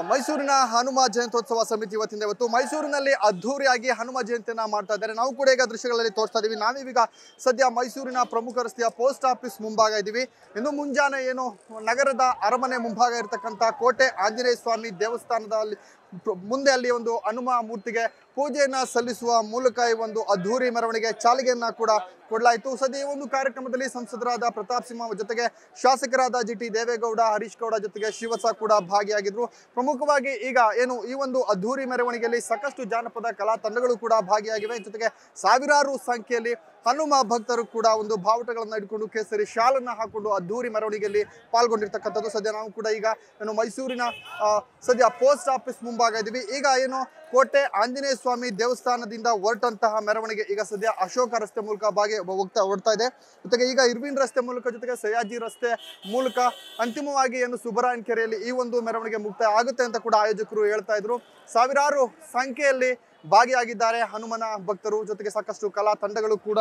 ಮೈಸೂರಿನ ಹನುಮ ಜಯಂತ್ಯೋತ್ಸವ ಸಮಿತಿ ಇವತ್ತಿಂದ ಇವತ್ತು ಮೈಸೂರಿನಲ್ಲಿ ಅದ್ಧೂರಿಯಾಗಿ ಹನುಮ ಜಯಂತಿಯನ್ನ ಮಾಡ್ತಾ ಇದ್ದಾರೆ. ನಾವು ಕೂಡ ಈಗ ದೃಶ್ಯಗಳಲ್ಲಿ ತೋರಿಸ್ತಾ ಇದೀವಿ. ನಾವೀಗ ಸದ್ಯ ಮೈಸೂರಿನ ಪ್ರಮುಖ ರಸ್ತೆಯ ಪೋಸ್ಟ್ ಆಫೀಸ್ ಮುಂಭಾಗ ಇದ್ದೀವಿ. ಇನ್ನು ಮುಂಜಾನೆ ಏನು ನಗರದ ಅರಮನೆ ಮುಂಭಾಗ ಇರತಕ್ಕಂಥ ಕೋಟೆ ಆಂಜನೇಯ ಸ್ವಾಮಿ ದೇವಸ್ಥಾನದಲ್ಲಿ ಮುಂದೆ ಅಲ್ಲಿ ಒಂದು ಹನುಮ ಮೂರ್ತಿಗೆ ಪೂಜೆಯನ್ನ ಸಲ್ಲಿಸುವ ಮೂಲಕ ಈ ಒಂದು ಅದ್ಧೂರಿ ಮೆರವಣಿಗೆ ಚಾಲನೆಯನ್ನ ಕೂಡ ಕೊಡಲಾಯಿತು. ಸದ್ಯ ಈ ಒಂದು ಕಾರ್ಯಕ್ರಮದಲ್ಲಿ ಸಂಸದರಾದ ಪ್ರತಾಪ್ ಸಿಂಹ ಜೊತೆಗೆ ಶಾಸಕರಾದ ಜಿಟಿ ದೇವೇಗೌಡ, ಹರೀಶ್ ಗೌಡ ಜೊತೆಗೆ ಶಿವಸ ಕೂಡ ಭಾಗಿಯಾಗಿದ್ರು. ಪ್ರಮುಖವಾಗಿ ಈಗ ಏನು ಈ ಒಂದು ಅದ್ಧೂರಿ ಮೆರವಣಿಗೆಯಲ್ಲಿ ಸಾಕಷ್ಟು ಜಾನಪದ ಕಲಾ ತಂಡಗಳು ಕೂಡ ಭಾಗಿಯಾಗಿವೆ. ಜೊತೆಗೆ ಸಾವಿರಾರು ಸಂಖ್ಯೆಯಲ್ಲಿ ಹನುಮ ಭಕ್ತರು ಕೂಡ ಒಂದು ಬಾವುಟಗಳನ್ನ ಇಟ್ಕೊಂಡು ಕೇಸರಿ ಶಾಲನ್ನ ಹಾಕೊಂಡು ಅದ್ಧೂರಿ ಮೆರವಣಿಗೆಯಲ್ಲಿ ಪಾಲ್ಗೊಂಡಿರ್ತಕ್ಕಂಥದ್ದು. ಸದ್ಯ ನಾವು ಕೂಡ ಈಗ ಏನು ಮೈಸೂರಿನ ಸದ್ಯ ಪೋಸ್ಟ್ ಆಫೀಸ್ ಮುಂಭಾಗ ಇದ್ದೀವಿ. ಈಗ ಏನು ಕೋಟೆ ಆಂಜನೇಯ ಸ್ವಾಮಿ ದೇವಸ್ಥಾನದಿಂದ ಹೊರಟಂತಹ ಮೆರವಣಿಗೆ ಈಗ ಸದ್ಯ ಅಶೋಕ ರಸ್ತೆ ಮೂಲಕ ಓಡ್ತಾ ಇದೆ. ಜೊತೆಗೆ ಈಗ ಇರ್ವಿನ್ ರಸ್ತೆ ಮೂಲಕ ಜೊತೆಗೆ ಸಯಾಜಿ ರಸ್ತೆ ಮೂಲಕ ಅಂತಿಮವಾಗಿ ಏನು ಸುಬ್ಬರಾಯನ್ ಕೆರೆಯಲ್ಲಿ ಈ ಒಂದು ಮೆರವಣಿಗೆ ಮುಕ್ತಾಯ ಆಗುತ್ತೆ ಅಂತ ಕೂಡ ಆಯೋಜಕರು ಹೇಳ್ತಾ ಇದ್ರು. ಸಾವಿರಾರು ಸಂಖ್ಯೆಯಲ್ಲಿ ಭಾಗಿಯಾಗಿದ್ದಾರೆ ಹನುಮನ ಭಕ್ತರು. ಜೊತೆಗೆ ಸಾಕಷ್ಟು ಕಲಾ ತಂಡಗಳು ಕೂಡ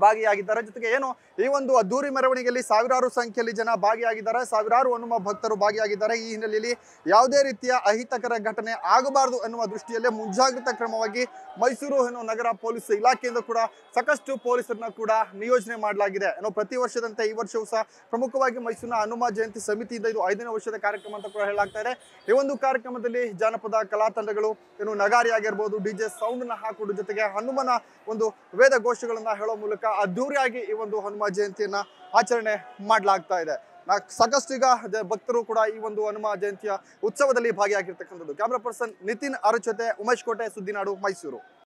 ಭಾಗಿಯಾಗಿದ್ದಾರೆ. ಜೊತೆಗೆ ಏನು ಈ ಒಂದು ಅದ್ಧೂರಿ ಮೆರವಣಿಗೆಯಲ್ಲಿ ಸಾವಿರಾರು ಸಂಖ್ಯೆಯಲ್ಲಿ ಜನ ಭಾಗಿಯಾಗಿದ್ದಾರೆ. ಸಾವಿರಾರು ಹನುಮ ಭಕ್ತರು ಭಾಗಿಯಾಗಿದ್ದಾರೆ. ಈ ಹಿನ್ನೆಲೆಯಲ್ಲಿ ಯಾವುದೇ ರೀತಿಯ ಅಹಿತಕರ ಘಟನೆ ಆಗಬಾರದು ಎನ್ನುವ ದೃಷ್ಟಿಯಲ್ಲೇ ಮುಂಜಾಗ್ರತಾ ಕ್ರಮವಾಗಿ ಮೈಸೂರು ನಗರ ಪೊಲೀಸ್ ಇಲಾಖೆಯಿಂದ ಕೂಡ ಸಾಕಷ್ಟು ಪೊಲೀಸರನ್ನ ಕೂಡ ನಿಯೋಜನೆ ಮಾಡಲಾಗಿದೆ. ಪ್ರತಿ ವರ್ಷದಂತೆ ಈ ವರ್ಷವೂ ಸಹ ಪ್ರಮುಖವಾಗಿ ಮೈಸೂರಿನ ಹನುಮ ಜಯಂತಿ ಸಮಿತಿಯಿಂದ ಇದು 5ನೇ ವರ್ಷದ ಕಾರ್ಯಕ್ರಮ ಅಂತ ಕೂಡ ಹೇಳಲಾಗ್ತಾ ಇದೆ. ಈ ಒಂದು ಕಾರ್ಯಕ್ರಮದಲ್ಲಿ ಜಾನಪದ ಕಲಾ ತಂಡಗಳು ನಗಾರಿ ಆಗಿರ್ಬೋದು, ಡಿಜೆ ಸೌಂಡ್ ನ ಹಾಕೊಂಡು ಜೊತೆಗೆ ಹನುಮನ ಒಂದು ವೇದ ಘೋಷಗಳನ್ನ ಹೇಳೋ ಮೂಲಕ ಅದ್ಧೂರಿಯಾಗಿ ಈ ಒಂದು ಹನುಮ ಜಯಂತಿಯನ್ನ ಆಚರಣೆ ಮಾಡಲಾಗ್ತಾ ಇದೆ. ಸಾಕಷ್ಟು ಈಗ ಭಕ್ತರು ಕೂಡ ಈ ಒಂದು ಹನುಮ ಜಯಂತಿಯ ಉತ್ಸವದಲ್ಲಿ ಭಾಗಿಯಾಗಿರ್ತಕ್ಕಂಥದ್ದು. ಕ್ಯಾಮರಾ ಪರ್ಸನ್ ನಿತಿನ್ ಅರಚತೆ, ಉಮೇಶ್ ಕೋಟೆ, ಸುದ್ದಿನಾಡು, ಮೈಸೂರು.